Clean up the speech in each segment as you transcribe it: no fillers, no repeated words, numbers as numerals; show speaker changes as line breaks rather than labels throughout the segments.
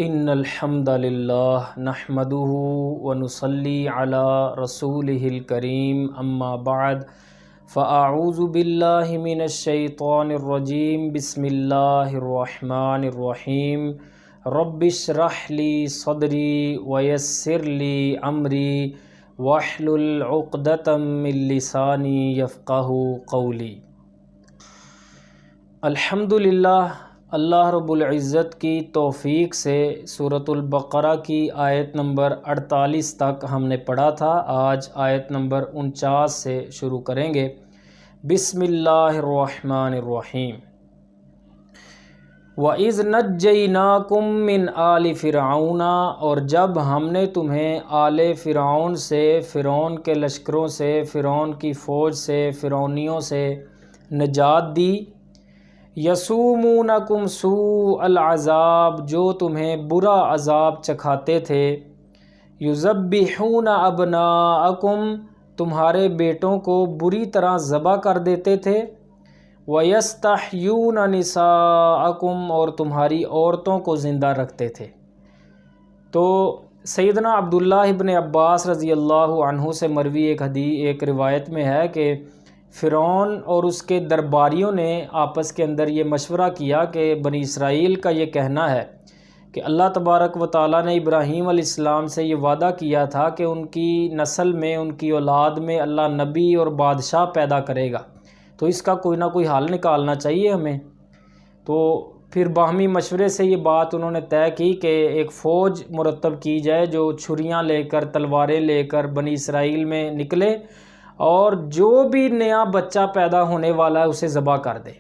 ان الحمد للہ نحمده ونصلی علی رسولہ الکریم اما بعد فاعوذ باللہ من الشیطان الرجیم بسم اللہ الرحمن الرحیم رب اشرح لی صدری ویسر لی امری واحلل عقدۃ من لسانی یفقہوا قولی۔ الحمدللہ، اللہ رب العزت کی توفیق سے سورۃ البقرہ کی آیت نمبر 48 تک ہم نے پڑھا تھا۔ آج آیت نمبر 49 سے شروع کریں گے۔ بسم اللہ الرحمن الرحیم۔ وَإِذْ نَجَّيْنَاكُم مِّنْ آلِ فِرْعَوْنَ، اور جب ہم نے تمہیں آل فرعون سے، فرعون کے لشکروں سے، فرعون کی فوج سے، فرعونیوں سے نجات دی۔ یسومونکم سوء العذاب، جو تمہیں برا عذاب چکھاتے تھے۔ یذبحون ابناءکم، تمہارے بیٹوں کو بری طرح ذبح کر دیتے تھے۔ ویستحیون نساءکم، اور تمہاری عورتوں کو زندہ رکھتے تھے۔ تو سیدنا عبداللہ ابن عباس رضی اللہ عنہ سے مروی ایک روایت میں ہے کہ فرعون اور اس کے درباریوں نے آپس کے اندر یہ مشورہ کیا کہ بنی اسرائیل کا یہ کہنا ہے کہ اللہ تبارک و تعالیٰ نے ابراہیم علیہ السلام سے یہ وعدہ کیا تھا کہ ان کی نسل میں، ان کی اولاد میں اللہ نبی اور بادشاہ پیدا کرے گا، تو اس کا کوئی نہ کوئی حل نکالنا چاہیے ہمیں۔ تو پھر باہمی مشورے سے یہ بات انہوں نے طے کی کہ ایک فوج مرتب کی جائے جو چھریاں لے کر، تلواریں لے کر بنی اسرائیل میں نکلے اور جو بھی نیا بچہ پیدا ہونے والا ہے اسے ذبح کر دے۔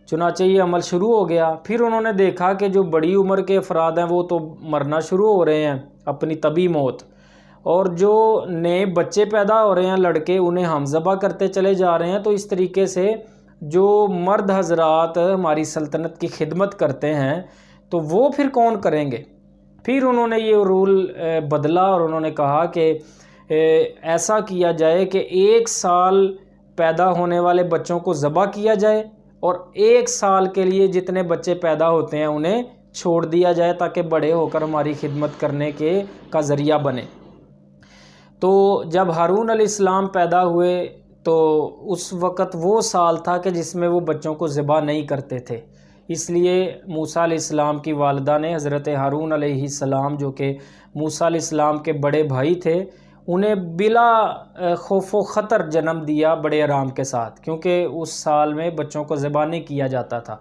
چنانچہ یہ عمل شروع ہو گیا۔ پھر انہوں نے دیکھا کہ جو بڑی عمر کے افراد ہیں وہ تو مرنا شروع ہو رہے ہیں اپنی طبی موت، اور جو نئے بچے پیدا ہو رہے ہیں لڑکے، انہیں ہم ذبح کرتے چلے جا رہے ہیں۔ تو اس طریقے سے جو مرد حضرات ہماری سلطنت کی خدمت کرتے ہیں تو وہ پھر کون کریں گے؟ پھر انہوں نے یہ رول بدلا اور انہوں نے کہا کہ ایسا کیا جائے کہ 1 سال پیدا ہونے والے بچوں کو ذبح کیا جائے اور 1 سال کے لیے جتنے بچے پیدا ہوتے ہیں انہیں چھوڑ دیا جائے تاکہ بڑے ہو کر ہماری خدمت کرنے کا ذریعہ بنے۔ تو جب ہارون علیہ السلام پیدا ہوئے تو اس وقت وہ سال تھا کہ جس میں وہ بچوں کو ذبح نہیں کرتے تھے، اس لیے موسیٰ علیہ السلام کی والدہ نے حضرت ہارون علیہ السلام، جو کہ موسیٰ علیہ السلام کے بڑے بھائی تھے، انہیں بلا خوف و خطر جنم دیا بڑے آرام کے ساتھ، کیونکہ اس سال میں بچوں کو ذبح نہیں کیا جاتا تھا۔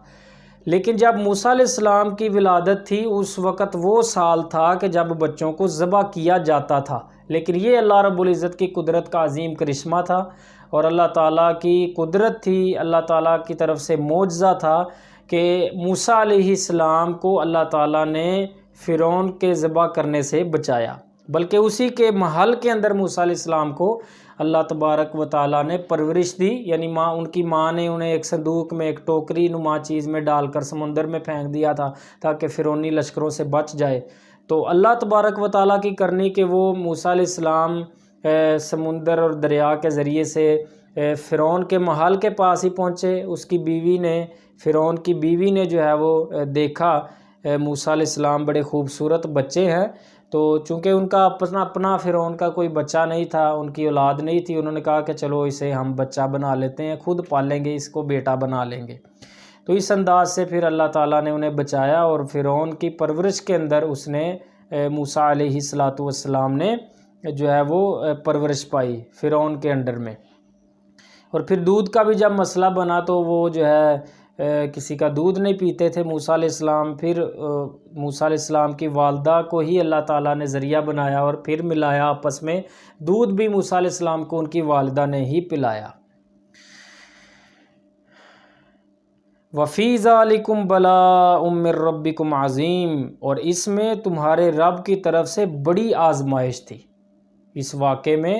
لیکن جب موسیٰ علیہ السلام کی ولادت تھی اس وقت وہ سال تھا کہ جب بچوں کو ذبح کیا جاتا تھا۔ لیکن یہ اللہ رب العزت کی قدرت کا عظیم کرشمہ تھا اور اللہ تعالیٰ کی قدرت تھی، اللہ تعالیٰ کی طرف سے معجزہ تھا کہ موسیٰ علیہ السلام کو اللہ تعالیٰ نے فرعون کے ذبح کرنے سے بچایا، بلکہ اسی کے محل کے اندر موسیٰ علیہ السلام کو اللہ تبارک و تعالیٰ نے پرورش دی، یعنی ان کی ماں نے انہیں ایک صندوق میں، ایک ٹوکری نما چیز میں ڈال کر سمندر میں پھینک دیا تھا تاکہ فرعونی لشکروں سے بچ جائے۔ تو اللہ تبارک و تعالیٰ کی کرنی کہ وہ موسیٰ علیہ السلام سمندر اور دریا کے ذریعے سے فرعون کے محل کے پاس ہی پہنچے۔ اس کی بیوی نے، فرعون کی بیوی نے جو ہے وہ دیکھا موسیٰ علیہ السلام بڑے خوبصورت بچے ہیں، تو چونکہ ان کا اپنا فرعون کا کوئی بچہ نہیں تھا، ان کی اولاد نہیں تھی، انہوں نے کہا کہ چلو اسے ہم بچہ بنا لیتے ہیں، خود پالیں گے، اس کو بیٹا بنا لیں گے۔ تو اس انداز سے پھر اللہ تعالیٰ نے انہیں بچایا اور فرعون کی پرورش کے اندر اس نے موسیٰ علیہ السلام نے جو ہے وہ پرورش پائی فرعون کے انڈر میں۔ اور پھر دودھ کا بھی جب مسئلہ بنا تو وہ جو ہے کسی کا دودھ نہیں پیتے تھے موسیٰ علیہ السلام۔ پھر موسیٰ علیہ السلام کی والدہ کو ہی اللہ تعالیٰ نے ذریعہ بنایا اور پھر ملایا آپس میں، دودھ بھی موسیٰ علیہ السلام کو ان کی والدہ نے ہی پلایا۔ وَفِي ذَلِكُمْ بَلَاءٌ مِّن رَبِّكُمْ عَظِيمٌ، اور اس میں تمہارے رب کی طرف سے بڑی آزمائش تھی۔ اس واقعے میں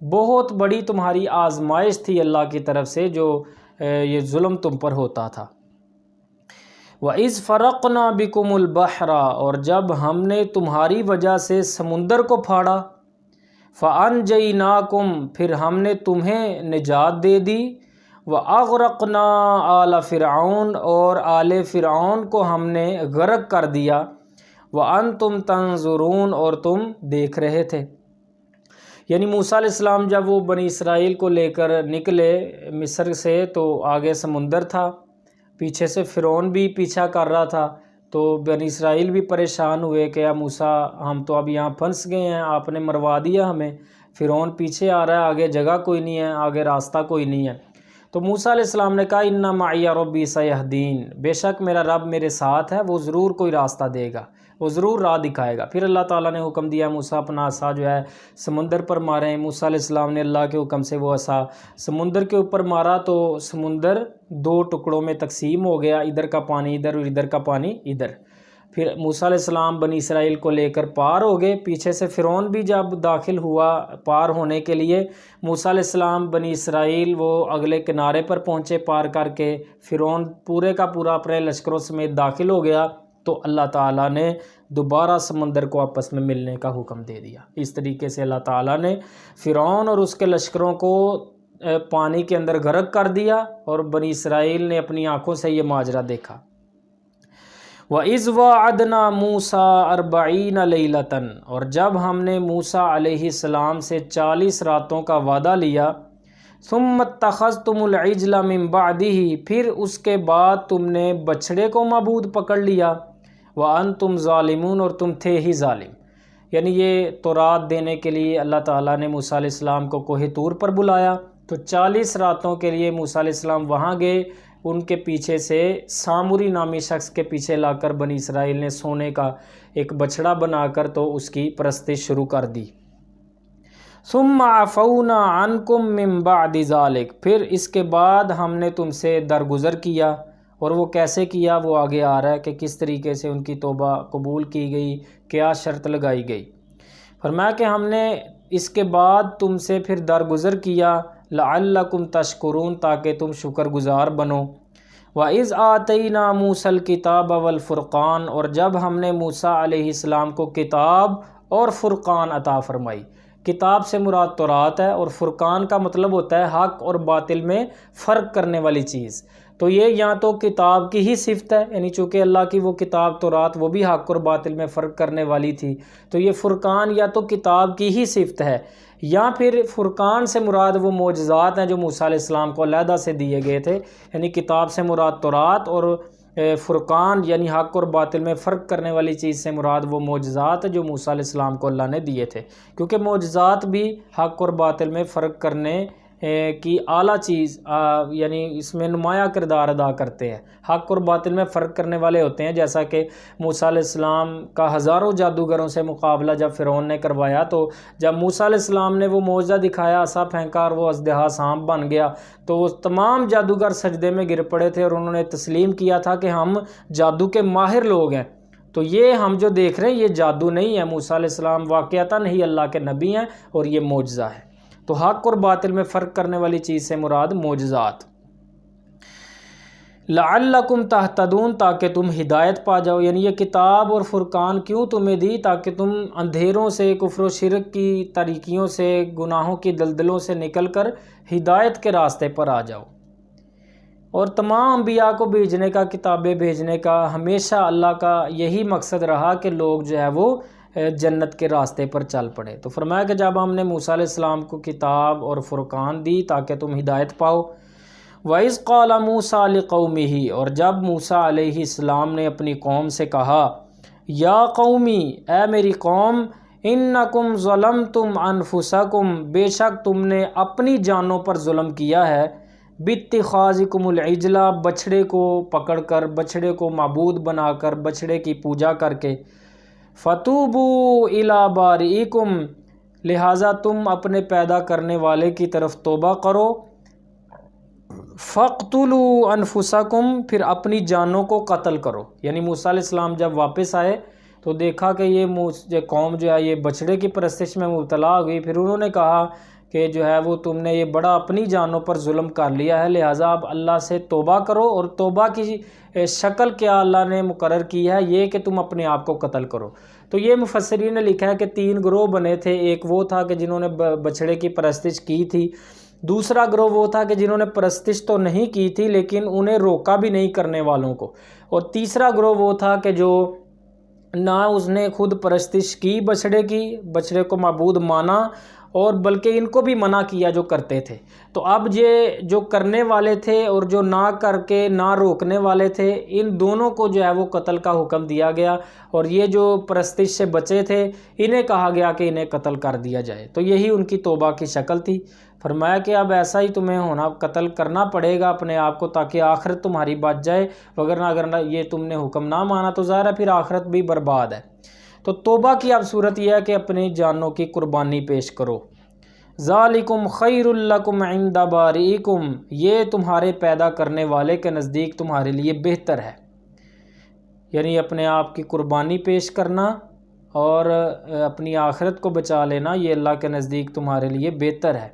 بہت بڑی تمہاری آزمائش تھی اللہ کی طرف سے، جو یہ ظلم تم پر ہوتا تھا۔ وَإِذْ فَرَقْنَا بِكُمُ الْبَحْرَ، اور جب ہم نے تمہاری وجہ سے سمندر کو پھاڑا، فَأَنْجَيْنَاكُمْ، پھر ہم نے تمہیں نجات دے دی، وَأَغْرَقْنَا آلَ فِرْعَوْنَ، اور آل فرعون کو ہم نے غرق کر دیا، وَأَنْتُمْ تَنْظُرُونَ اور تم دیکھ رہے تھے۔ یعنی موسیٰ علیہ السلام جب وہ بنی اسرائیل کو لے کر نکلے مصر سے تو آگے سمندر تھا، پیچھے سے فرعون بھی پیچھا کر رہا تھا، تو بنی اسرائیل بھی پریشان ہوئے کہ یا موسیٰ ہم تو اب یہاں پھنس گئے ہیں، آپ نے مروا دیا ہمیں، فرعون پیچھے آ رہا ہے، آگے جگہ کوئی نہیں ہے، آگے راستہ کوئی نہیں ہے۔ تو موسیٰ علیہ السلام نے کہا اِنَّ مَعِیَ رَبِّی سَیَہْدِینِ، بے شک میرا رب میرے ساتھ ہے، وہ ضرور کوئی راستہ دے گا، وہ ضرور راہ دکھائے گا۔ پھر اللہ تعالیٰ نے حکم دیا موسیٰ اپنا عصا جو ہے سمندر پر ماریں۔ موسیٰ علیہ السلام نے اللہ کے حکم سے وہ عصا سمندر کے اوپر مارا تو سمندر 2 ٹکڑوں میں تقسیم ہو گیا، ادھر کا پانی ادھر اور ادھر کا پانی ادھر۔ پھر موسیٰ علیہ السلام بنی اسرائیل کو لے کر پار ہو گئے، پیچھے سے فرعون بھی جب داخل ہوا پار ہونے کے لیے، موسیٰ علیہ السلام بنی اسرائیل وہ اگلے کنارے پر پہنچے پار کر کے، فرعون پورے کا پورا اپنے لشکروں سمیت داخل ہو گیا، تو اللہ تعالیٰ نے دوبارہ سمندر کو آپس میں ملنے کا حکم دے دیا۔ اس طریقے سے اللہ تعالیٰ نے فرعون اور اس کے لشکروں کو پانی کے اندر غرق کر دیا، اور بنی اسرائیل نے اپنی آنکھوں سے یہ ماجرا دیکھا۔ وَإِذْ وَعَدْنَا مُوسَىٰ 40 لَيْلَةً، اور جب ہم نے موسیٰ علیہ السلام سے 40 راتوں کا وعدہ لیا، ثُمَّ اتَّخَذْتُمُ الْعِجْلَ مِن بَعْدِهِ، پھر اس کے بعد تم نے بچھڑے کو معبود پکڑ لیا، وَأَنْتُمْ ظَالِمُونَ، اور تم تھے ہی ظالم۔ یعنی یہ تورات دینے کے لیے اللہ تعالیٰ نے موسیٰ علیہ السلام کو کوہ طور پر بلایا، تو 40 راتوں کے لیے موسیٰ علیہ السلام وہاں گئے، ان کے پیچھے سے سامری نامی شخص کے پیچھے لا کر بنی اسرائیل نے سونے کا ایک بچڑا بنا کر تو اس کی پرستش شروع کر دی۔ ثُمَّ عَفَوْنَا عَنْكُمْ مِن بَعْدِ ذَلِكَ، پھر اس کے بعد ہم نے تم سے درگزر کیا، اور وہ کیسے کیا وہ آگے آ رہا ہے کہ کس طریقے سے ان کی توبہ قبول کی گئی، کیا شرط لگائی گئی۔ فرمایا کہ ہم نے اس کے بعد تم سے پھر درگزر کیا، لَعَلَّكُمْ تَشْكُرُونَ، تاکہ تم شکر گزار بنو۔ وَإِذْ آتَيْنَا مُوسَى الْكِتَابَ وَالْفُرْقَانَ، اور جب ہم نے موسیٰ علیہ السلام کو کتاب اور فرقان عطا فرمائی۔ کتاب سے مراد تورات ہے، اور فرقان کا مطلب ہوتا ہے حق اور باطل میں فرق کرنے والی چیز۔ تو یہ یہاں تو کتاب کی ہی صفت ہے، یعنی چونکہ اللہ کی وہ کتاب تورات وہ بھی حق اور باطل میں فرق کرنے والی تھی، تو یہ فرقان یا تو کتاب کی ہی صفت ہے، یا پھر فرقان سے مراد وہ معجزات ہیں جو موسیٰ علیہ السلام کو علیحدہ سے دیے گئے تھے۔ یعنی کتاب سے مراد تورات، اور فرقان یعنی حق اور باطل میں فرق کرنے والی چیز سے مراد وہ معجزات جو موسیٰ علیہ السلام کو اللہ نے دیے تھے، کیونکہ معجزات بھی حق اور باطل میں فرق کرنے کی اعلیٰ چیز یعنی اس میں نمایاں کردار ادا کرتے ہیں، حق اور باطل میں فرق کرنے والے ہوتے ہیں۔ جیسا کہ موسیٰ علیہ السلام کا ہزاروں جادوگروں سے مقابلہ جب فرعون نے کروایا، تو جب موسیٰ علیہ السلام نے وہ معجزہ دکھایا، عصا پھینکا اور وہ اژدہا سانپ بن گیا، تو وہ تمام جادوگر سجدے میں گر پڑے تھے، اور انہوں نے تسلیم کیا تھا کہ ہم جادو کے ماہر لوگ ہیں۔ تو یہ ہم جو دیکھ رہے ہیں یہ جادو نہیں ہے، موسیٰ علیہ السلام واقعتاً ہی اللہ کے نبی ہیں، اور یہ معجزہ ہے۔ تو حق اور باطل میں فرق کرنے والی چیز سے مراد معجزات۔ لعلکم تہتدون، تاکہ تم ہدایت پا جاؤ، یعنی یہ کتاب اور فرقان کیوں تمہیں دی؟ تاکہ تم اندھیروں سے، کفر و شرک کی تاریکیوں سے، گناہوں کی دلدلوں سے نکل کر ہدایت کے راستے پر آ جاؤ۔ اور تمام انبیاء کو بھیجنے کا، کتابیں بھیجنے کا ہمیشہ اللہ کا یہی مقصد رہا کہ لوگ جو ہے وہ جنت کے راستے پر چل پڑے۔ تو فرمایا کہ جب ہم نے موسیٰ علیہ السلام کو کتاب اور فرقان دی تاکہ تم ہدایت پاؤ۔ وَإِذْ قَالَ مُوسَىٰ لِقَوْمِهِ، اور جب موسیٰ علیہ السلام نے اپنی قوم سے کہا، یا قومی، اے میری قوم، اِنَّكُمْ ظَلَمْتُمْ أَنفُسَكُمْ، بے شک تم نے اپنی جانوں پر ظلم کیا ہے، بِاتِّخَاذِكُمُ الْعِجْلَ، بچھڑے کو پکڑ کر، بچھڑے کو معبود بنا کر، بچھڑے کی پوجا کر کے، فَتُوبُوا إِلَىٰ بَارِئِكُمْ، لہٰذا تم اپنے پیدا کرنے والے کی طرف توبہ کرو، فَاقْتُلُوا أَنفُسَكُمْ، پھر اپنی جانوں کو قتل کرو۔ یعنی موسیٰ علیہ السلام جب واپس آئے تو دیکھا کہ یہ قوم جو ہے یہ بچھڑے کی پرستش میں مبتلا ہو گئی، پھر انہوں نے کہا کہ جو ہے وہ تم نے یہ بڑا اپنی جانوں پر ظلم کر لیا ہے، لہٰذا اب اللہ سے توبہ کرو، اور توبہ کی شکل کیا اللہ نے مقرر کی ہے، یہ کہ تم اپنے آپ کو قتل کرو۔ تو یہ مفسرین نے لکھا ہے کہ 3 گروہ بنے تھے، ایک وہ تھا کہ جنہوں نے بچھڑے کی پرستش کی تھی، دوسرا گروہ وہ تھا کہ جنہوں نے پرستش تو نہیں کی تھی لیکن انہیں روکا بھی نہیں کرنے والوں کو، اور تیسرا گروہ وہ تھا کہ جو نہ اس نے خود پرستش کی بچڑے کو معبود مانا، اور بلکہ ان کو بھی منع کیا جو کرتے تھے۔ تو اب یہ جو کرنے والے تھے اور جو نہ کر کے نہ روکنے والے تھے، ان دونوں کو جو ہے وہ قتل کا حکم دیا گیا، اور یہ جو پرستش سے بچے تھے انہیں کہا گیا کہ انہیں قتل کر دیا جائے۔ تو یہی ان کی توبہ کی شکل تھی۔ فرمایا کہ اب ایسا ہی تمہیں ہونا، قتل کرنا پڑے گا اپنے آپ کو تاکہ آخرت تمہاری بچ جائے، وگرنہ اگر یہ تم نے حکم نہ مانا تو ظاہر ہے پھر آخرت بھی برباد ہے۔ تو توبہ کی اب صورت یہ ہے کہ اپنی جانوں کی قربانی پیش کرو۔ ذالکم خیر لکم عند بارئکم، یہ تمہارے پیدا کرنے والے کے نزدیک تمہارے لیے بہتر ہے، یعنی اپنے آپ کی قربانی پیش کرنا اور اپنی آخرت کو بچا لینا، یہ اللہ کے نزدیک تمہارے لیے بہتر ہے۔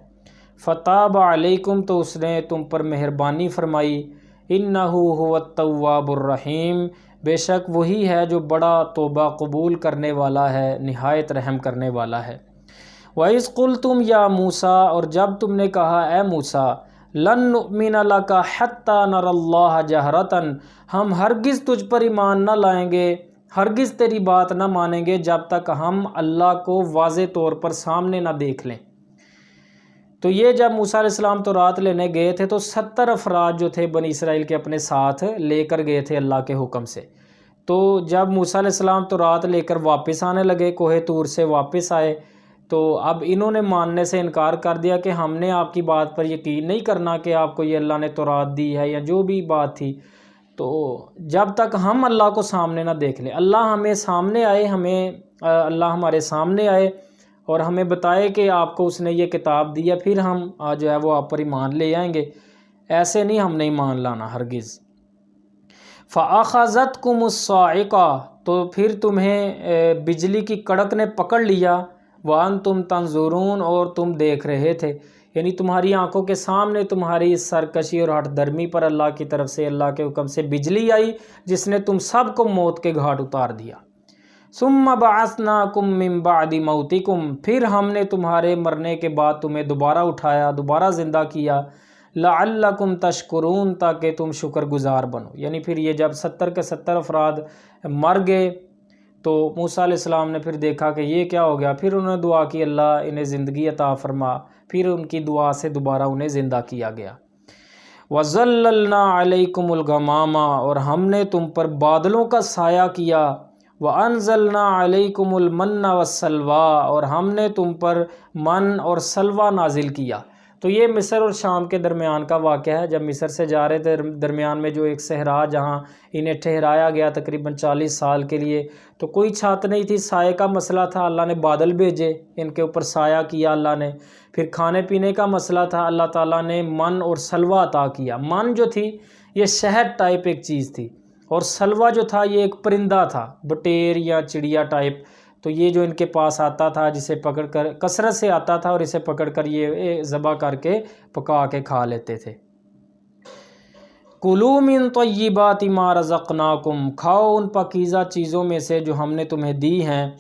فتاب علیکم، تو اس نے تم پر مہربانی فرمائی، انہ هو التواب الرحیم، بے شک وہی ہے جو بڑا توبہ قبول کرنے والا ہے، نہایت رحم کرنے والا ہے۔ وَإِذْ قُلْتُمْ يَا مُوسَىٰ، اور جب تم نے کہا اے موسیٰ، لَن نُؤْمِنَ لَكَ حَتَّىٰ نَرَى اللَّهَ جَهْرَةً، ہم ہرگز تجھ پر ایمان نہ لائیں گے، ہرگز تیری بات نہ مانیں گے جب تک ہم اللہ کو واضح طور پر سامنے نہ دیکھ لیں۔ تو یہ جب موسیٰ علیہ السلام تورات لینے گئے تھے تو 70 افراد جو تھے بنی اسرائیل کے اپنے ساتھ لے کر گئے تھے اللہ کے حکم سے۔ تو جب موسیٰ علیہ السلام تورات لے کر واپس آنے لگے، کوہ طور سے واپس آئے، تو اب انہوں نے ماننے سے انکار کر دیا کہ ہم نے آپ کی بات پر یقین نہیں کرنا کہ آپ کو یہ اللہ نے تورات دی ہے یا جو بھی بات تھی۔ تو جب تک ہم اللہ کو سامنے نہ دیکھ لیں، اللہ ہمیں سامنے آئے، اللہ ہمارے سامنے آئے اور ہمیں بتائے کہ آپ کو اس نے یہ کتاب دی ہے، پھر ہم جو ہے وہ آپ پر ایمان لے آئیں گے، ایسے نہیں ہم نے ایمان لانا ہرگز۔ فَأَخَذَتْكُمُ الصَّاعِقَةُ، تو پھر تمہیں بجلی کی کڑک نے پکڑ لیا، وَأَنْتُمْ تَنْظُرُونَ، اور تم دیکھ رہے تھے، یعنی تمہاری آنکھوں کے سامنے تمہاری اس سرکشی اور ہٹ درمی پر اللہ کی طرف سے، اللہ کے حکم سے بجلی آئی جس نے تم سب کو موت کے گھاٹ اتار دیا۔ ثُمَّ بَعَثْنَاكُم مِّن بَعْدِ مَوْتِكُمْ، پھر ہم نے تمہارے مرنے کے بعد تمہیں دوبارہ اٹھایا، دوبارہ زندہ کیا، لَعَلَّكُمْ تَشْكُرُونَ، تاکہ تم شکر گزار بنو۔ یعنی پھر یہ جب 70 کے 70 افراد مر گئے تو موسیٰ علیہ السلام نے پھر دیکھا کہ یہ کیا ہو گیا، پھر انہوں نے دعا کی اللہ انہیں زندگی عطا فرما، پھر ان کی دعا سے دوبارہ انہیں زندہ کیا گیا۔ وَظَلَّلْنَا عَلَيْكُمُ الْغَمَامَ، اور ہم نے تم پر بادلوں کا سایہ کیا، وَأَنزَلْنَا عَلَيْكُمُ الْمَنَّ وَالسَّلْوَىٰ، اور ہم نے تم پر من اور سلوہ نازل کیا۔ تو یہ مصر اور شام کے درمیان کا واقعہ ہے، جب مصر سے جا رہے تھے درمیان میں جو ایک صحرا جہاں انہیں ٹھہرایا گیا تقریباً 40 سال کے لیے، تو کوئی چھت نہیں تھی، سائے کا مسئلہ تھا، اللہ نے بادل بھیجے، ان کے اوپر سایہ کیا اللہ نے۔ پھر کھانے پینے کا مسئلہ تھا، اللہ تعالیٰ نے من اور سلوہ عطا کیا۔ من جو تھی یہ شہد ٹائپ ایک چیز تھی، اور سلوہ جو تھا یہ ایک پرندہ تھا، بٹیر یا چڑیا ٹائپ۔ تو یہ جو ان کے پاس آتا تھا، جسے پکڑ کر کثرت سے آتا تھا، اور اسے پکڑ کر یہ ذبح کر کے پکا کے کھا لیتے تھے۔ کُلُوا مِن طَیِّبَاتِ مَا رَزَقْنَاکُمْ، کھاؤ ان پاکیزہ چیزوں میں سے جو ہم نے تمہیں دی ہیں۔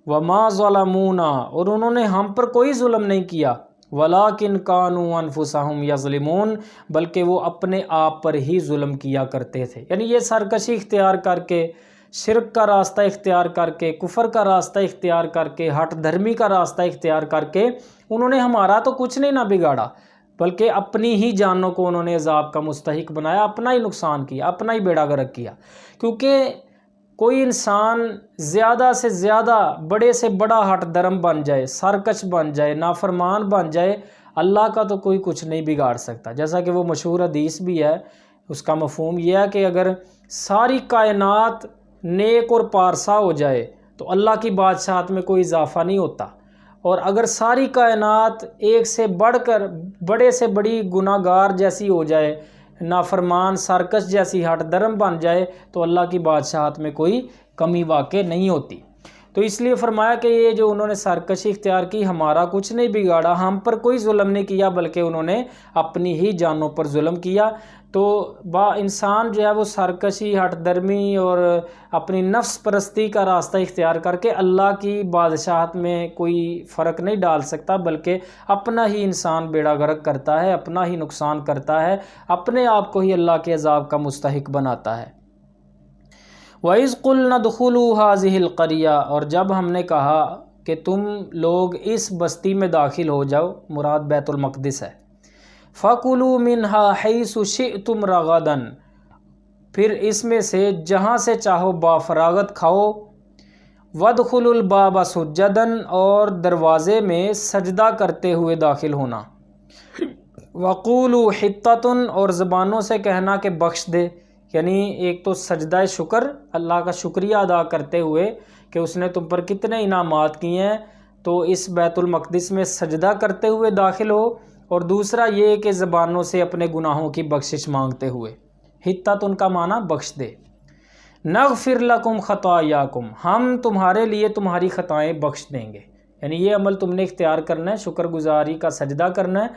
وَمَا ظَلَمُونَا، اور انہوں نے ہم پر کوئی ظلم نہیں کیا، وَلَٰكِن كَانُوا أَنفُسَهُمْ يَظْلِمُونَ، بلکہ وہ اپنے آپ پر ہی ظلم کیا کرتے تھے۔ یعنی یہ سرکشی اختیار کر کے، شرک کا راستہ اختیار کر کے، کفر کا راستہ اختیار کر کے، ہٹ دھرمی کا راستہ اختیار کر کے، انہوں نے ہمارا تو کچھ نہیں نہ بگاڑا، بلکہ اپنی ہی جانوں کو انہوں نے عذاب کا مستحق بنایا، اپنا ہی نقصان کیا، اپنا ہی بیڑا غرق کیا۔ کیونکہ کوئی انسان زیادہ سے زیادہ بڑے سے بڑا ہٹ درم بن جائے، سرکش بن جائے، نافرمان بن جائے، اللہ کا تو کوئی کچھ نہیں بگاڑ سکتا۔ جیسا کہ وہ مشہور حدیث بھی ہے، اس کا مفہوم یہ ہے کہ اگر ساری کائنات نیک اور پارسا ہو جائے تو اللہ کی بادشاہت میں کوئی اضافہ نہیں ہوتا، اور اگر ساری کائنات ایک سے بڑھ کر بڑے سے بڑی گناہ گار جیسی ہو جائے، نافرمان سرکش جیسی ہٹ درم بن جائے، تو اللہ کی بادشاہت میں کوئی کمی واقع نہیں ہوتی۔ تو اس لیے فرمایا کہ یہ جو انہوں نے سرکشی اختیار کی، ہمارا کچھ نہیں بگاڑا، ہم پر کوئی ظلم نہیں کیا، بلکہ انہوں نے اپنی ہی جانوں پر ظلم کیا۔ تو انسان جو ہے وہ سرکشی، ہٹ درمی اور اپنی نفس پرستی کا راستہ اختیار کر کے اللہ کی بادشاہت میں کوئی فرق نہیں ڈال سکتا، بلکہ اپنا ہی انسان بیڑا غرق کرتا ہے، اپنا ہی نقصان کرتا ہے، اپنے آپ کو ہی اللہ کے عذاب کا مستحق بناتا ہے۔ وَإِذْ قُلْنَا ادْخُلُوا هَٰذِهِ الْقَرْيَةَ، اور جب ہم نے کہا کہ تم لوگ اس بستی میں داخل ہو جاؤ، مراد بیت المقدس ہے، فَكُلُوا مِنْهَا حَيْثُ شِئْتُمْ رَغَدًا، پھر اس میں سے جہاں سے چاہو بافراغت کھاؤ، وَادْخُلُوا الْبَابَ سُجَّدًا، اور دروازے میں سجدہ کرتے ہوئے داخل ہونا، وَقُولُوا حِطَّةٌ، اور زبانوں سے کہنا کہ بخش دے، یعنی ایک تو سجدہ شکر، اللہ کا شکریہ ادا کرتے ہوئے کہ اس نے تم پر کتنے انعامات کیے ہیں، تو اس بیت المقدس میں سجدہ کرتے ہوئے داخل ہو، اور دوسرا یہ کہ زبانوں سے اپنے گناہوں کی بخشش مانگتے ہوئے۔ حطت ان کا معنی بخش دے۔ نغفر لکم خطایاکم، ہم تمہارے لیے تمہاری خطائیں بخش دیں گے، یعنی یہ عمل تم نے اختیار کرنا ہے، شکر گزاری کا سجدہ کرنا ہے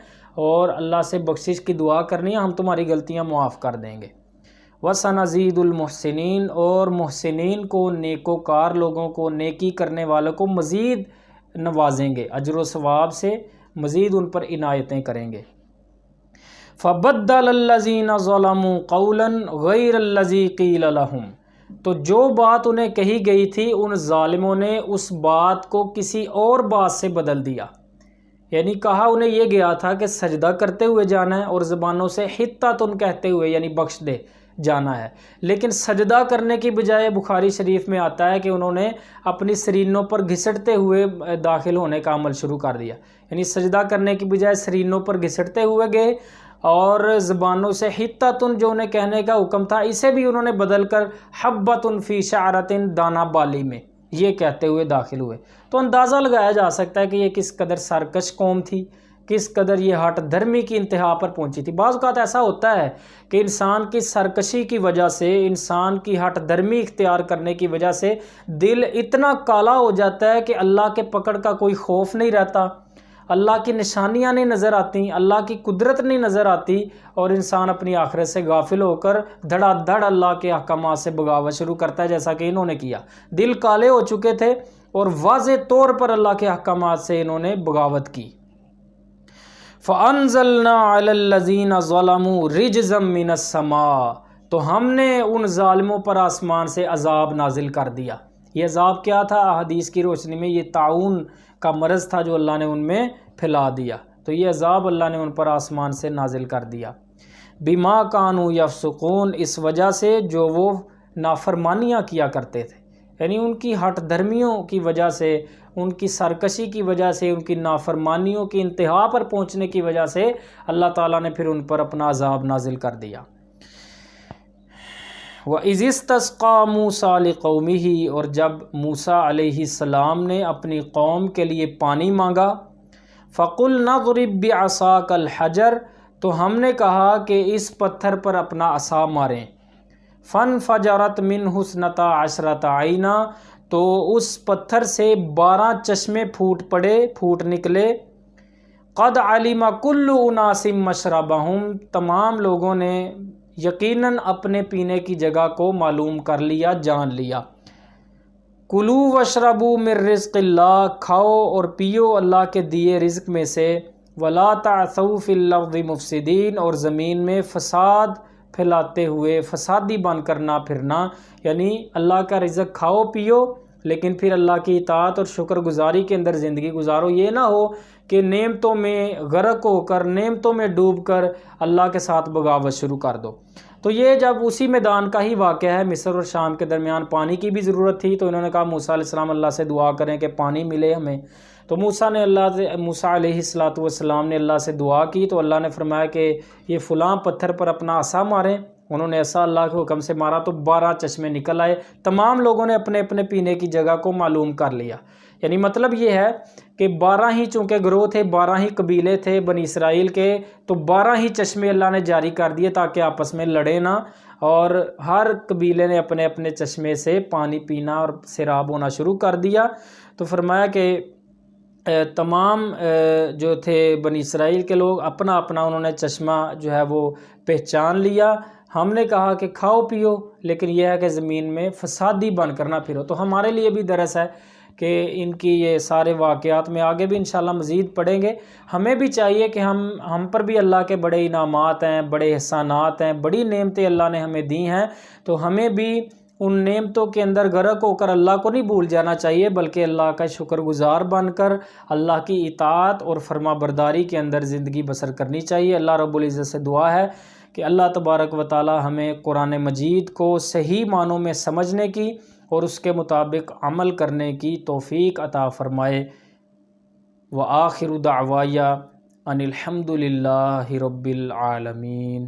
اور اللہ سے بخشش کی دعا کرنی ہے، ہم تمہاری غلطیاں معاف کر دیں گے۔ وَسَنَزِيدُ الْمُحْسِنِينَ، اور محسنین کو، نیکوکار لوگوں کو، نیکی کرنے والوں کو مزید نوازیں گے، اجر و ثواب سے مزید ان پر عنایتیں کریں گے۔ فَبَدَّلَ الَّذِينَ ظَلَمُوا قَوْلًا غَيْرَ الَّذِي قِيلَ لَهُمْ، تو جو بات انہیں کہی گئی تھی ان ظالموں نے اس بات کو کسی اور بات سے بدل دیا، یعنی کہا انہیں یہ گیا تھا کہ سجدہ کرتے ہوئے جانا ہے، اور زبانوں سے حطۃ کہتے ہوئے یعنی بخش دے جانا ہے، لیکن سجدہ کرنے کی بجائے بخاری شریف میں آتا ہے کہ انہوں نے اپنی سرینوں پر گھسٹتے ہوئے داخل ہونے کا عمل شروع کر دیا، یعنی سجدہ کرنے کی بجائے سرینوں پر گھسٹتے ہوئے گئے، اور زبانوں سے حطۃ جو انہیں کہنے کا حکم تھا اسے بھی انہوں نے بدل کر حبۃ فی شعرۃ، دانہ بالی میں، یہ کہتے ہوئے داخل ہوئے۔ تو اندازہ لگایا جا سکتا ہے کہ یہ کس قدر سرکش قوم تھی، کس قدر یہ ہٹ دھرمی کی انتہا پر پہنچی تھی۔ بعض اوقات ایسا ہوتا ہے کہ انسان کی سرکشی کی وجہ سے، انسان کی ہٹ دھرمی اختیار کرنے کی وجہ سے دل اتنا کالا ہو جاتا ہے کہ اللہ کے پکڑ کا کوئی خوف نہیں رہتا، اللہ کی نشانیاں نہیں نظر آتی، اللہ کی قدرت نہیں نظر آتی، اور انسان اپنی آخرت سے غافل ہو کر دھڑا دھڑ اللہ کے احکامات سے بغاوت شروع کرتا ہے، جیسا کہ انہوں نے کیا۔ دل کالے ہو چکے تھے اور واضح طور پر اللہ کے احکامات سے انہوں نے بغاوت کی۔ فَأَنزَلْنَا عَلَى الَّذِينَ ظَلَمُوا رِجْزًا مِّنَ السَّمَاءِ، تو ہم نے ان ظالموں پر آسمان سے عذاب نازل کر دیا۔ یہ عذاب کیا تھا؟ احادیث کی روشنی میں یہ طاعون کا مرض تھا جو اللہ نے ان میں پھیلا دیا، تو یہ عذاب اللہ نے ان پر آسمان سے نازل کر دیا۔ بِمَا كَانُوا يَفْسُقُونَ، اس وجہ سے جو وہ نافرمانیاں کیا کرتے تھے، یعنی ان کی ہٹ دھرمیوں کی وجہ سے، ان کی سرکشی کی وجہ سے، ان کی نافرمانیوں کی انتہا پر پہنچنے کی وجہ سے اللہ تعالیٰ نے پھر ان پر اپنا عذاب نازل کر دیا۔ وَإِذِ اسْتَسْقَىٰ مُوسَىٰ لِقَوْمِهِ، اور جب موسیٰ علیہ السلام نے اپنی قوم کے لیے پانی مانگا، فَقُلْنَا اضْرِب بِّعَصَاكَ الْحَجَرَ، تو ہم نے کہا کہ اس پتھر پر اپنا عصا ماریں۔ فَانْفَجَرَتْ مِنْهُ اثْنَتَا عَشْرَةَ عَيْنًا، تو اس پتھر سے 12 چشمے پھوٹ نکلے۔ قَدْ عَلِمَ كُلُّ أُنَاسٍ مَّشْرَبَهُمْ، تمام لوگوں نے یقیناً اپنے پینے کی جگہ کو معلوم کر لیا، جان لیا۔ کُلُوا وَاشْرَبُوا مِن رِّزْقِ اللہ، کھاؤ اور پیو اللہ کے دیے رزق میں سے۔ وَلَا تَعْثَوْا فِي الْأَرْضِ مُفْسِدِينَ، اور زمین میں فساد پھیلاتے ہوئے فسادی بن کر نہ پھرنا، یعنی اللہ کا رزق کھاؤ پیو لیکن پھر اللہ کی اطاعت اور شکر گزاری کے اندر زندگی گزارو۔ یہ نہ ہو کہ نعمتوں میں غرق ہو کر، نعمتوں میں ڈوب کر اللہ کے ساتھ بغاوت شروع کر دو۔ تو یہ جب اسی میدان کا ہی واقعہ ہے، مصر اور شام کے درمیان پانی کی بھی ضرورت تھی، تو انہوں نے کہا موسیٰ علیہ السلام اللہ سے دعا کریں کہ پانی ملے ہمیں۔ تو موسیٰ علیہ السلام نے اللہ سے دعا کی، تو اللہ نے فرمایا کہ یہ فلاں پتھر پر اپنا عصا ماریں۔ انہوں نے ایسا اللہ کے حکم سے مارا تو 12 چشمے نکل آئے۔ تمام لوگوں نے اپنے اپنے پینے کی جگہ کو معلوم کر لیا، یعنی مطلب یہ ہے کہ 12 ہی چونکہ گروہ تھے، 12 ہی قبیلے تھے بنی اسرائیل کے، تو 12 ہی چشمے اللہ نے جاری کر دیے تاکہ آپس میں لڑے نہ، اور ہر قبیلے نے اپنے اپنے چشمے سے پانی پینا اور سیراب ہونا شروع کر دیا۔ تو فرمایا کہ تمام جو تھے بنی اسرائیل کے لوگ اپنا اپنا انہوں نے چشمہ جو ہے وہ پہچان لیا۔ ہم نے کہا کہ کھاؤ پیو، لیکن یہ ہے کہ زمین میں فسادی بن کر نہ پھرو۔ تو ہمارے لیے بھی درس ہے کہ ان کی یہ سارے واقعات میں آگے بھی انشاءاللہ مزید پڑھیں گے۔ ہمیں بھی چاہیے کہ ہم پر بھی اللہ کے بڑے انعامات ہیں، بڑے احسانات ہیں، بڑی نعمتیں اللہ نے ہمیں دی ہیں، تو ہمیں بھی ان نعمتوں کے اندر غرق ہو کر اللہ کو نہیں بھول جانا چاہیے، بلکہ اللہ کا شکر گزار بن کر اللہ کی اطاعت اور فرما برداری کے اندر زندگی بسر کرنی چاہیے۔ اللہ رب العزت سے دعا ہے کہ اللہ تبارک و تعالی ہمیں قرآن مجید کو صحیح معنوں میں سمجھنے کی اور اس کے مطابق عمل کرنے کی توفیق عطا فرمائے۔ وآخر دعوایا ان الحمد للہ رب العالمین۔